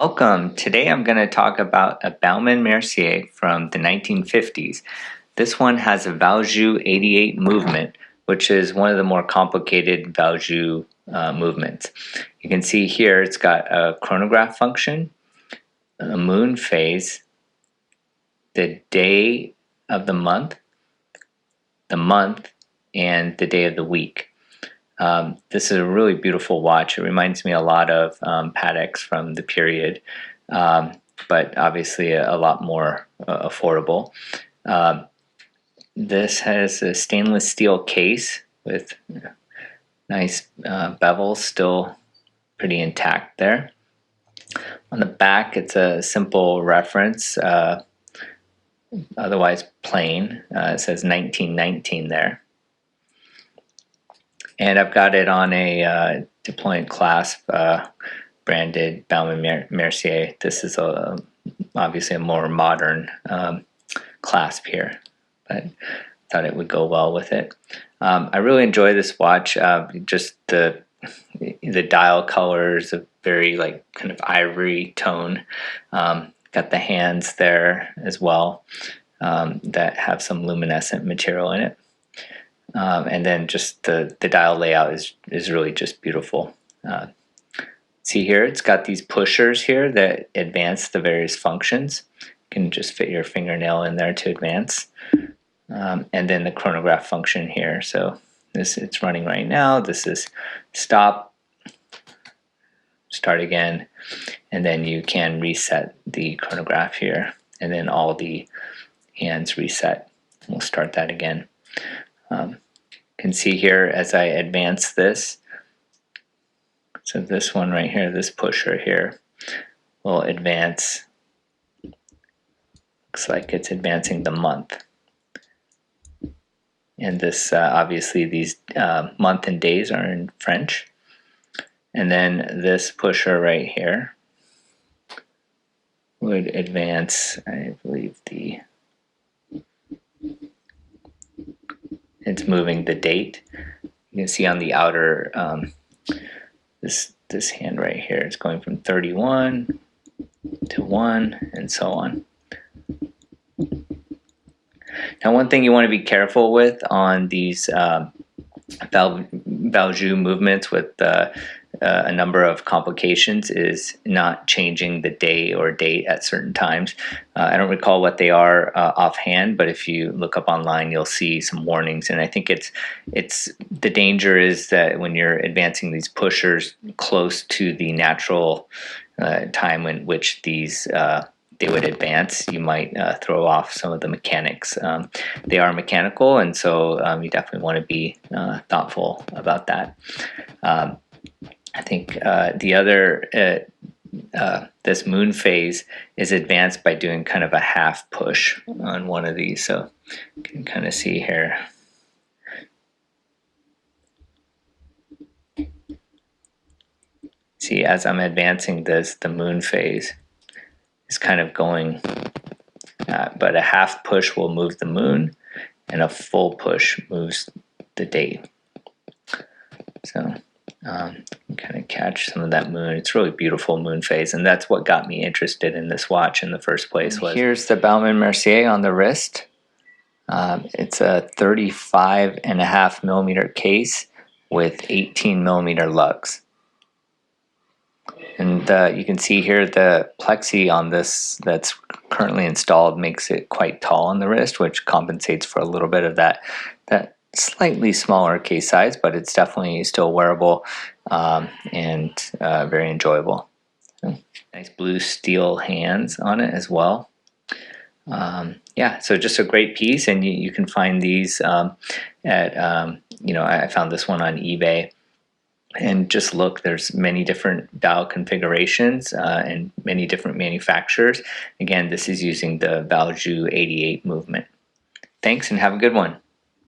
Welcome. Today I'm going to talk about a Baume Mercier from the 1950s. This one has a Valjoux 88 movement, which is one of the more complicated Valjoux movements. You can see here it's got a chronograph function, a moon phase, the day of the month, and the day of the week. This is a really beautiful watch. It reminds me a lot of Pateks from the period, but obviously a lot more affordable. This has a stainless steel case with nice bevels, still pretty intact there. On the back, it's a simple reference, otherwise plain. It says 1919 there. And I've got it on a deployant clasp branded Baume Mercier. This is obviously a more modern clasp here, but thought it would go well with it. I really enjoy this watch. Just the dial colors, a very kind of ivory tone. Got the hands there as well that have some luminescent material in it. And then just the dial layout is really just beautiful. See here, it's got these pushers here that advance the various functions. You can just fit your fingernail in there to advance. And then the chronograph function here. So it's running right now. This is stop, start again, and then you can reset the chronograph here, and then all the hands reset. We'll start that again. Can see here as I advance this, so this one right here, this pusher here, will advance. Looks like it's advancing the month. And this, obviously these month and days are in French. And then this pusher right here would advance, I believe it's moving the date. You can see on the outer, this hand right here, it's going from 31 to 1 and so on. Now, one thing you want to be careful with on these Valjoux movements with a number of complications is not changing the day or date at certain times. I don't recall what they are offhand, but if you look up online, you'll see some warnings. And I think it's the danger is that when you're advancing these pushers close to the natural time in which these they would advance, you might throw off some of the mechanics. They are mechanical, and so you definitely want to be thoughtful about that. I think the other, this moon phase is advanced by doing kind of a half push on one of these. So you can kind of see here. See, as I'm advancing this, the moon phase is kind of going, but a half push will move the moon, and a full push moves the date. So kind of catch some of that moon. It's really beautiful moon phase, and that's what got me interested in this watch in the first place. Here's the Baume Mercier on the wrist. It's a 35.5 millimeter case with 18 millimeter lugs. And you can see here the plexi on this that's currently installed makes it quite tall on the wrist, which compensates for a little bit of that slightly smaller case size, but it's definitely still wearable and very enjoyable. So, nice blue steel hands on it as well. Yeah, so just a great piece, and you can find these at, I found this one on eBay. And just look, there's many different dial configurations and many different manufacturers. Again, this is using the Valjoux 88 movement. Thanks, and have a good one.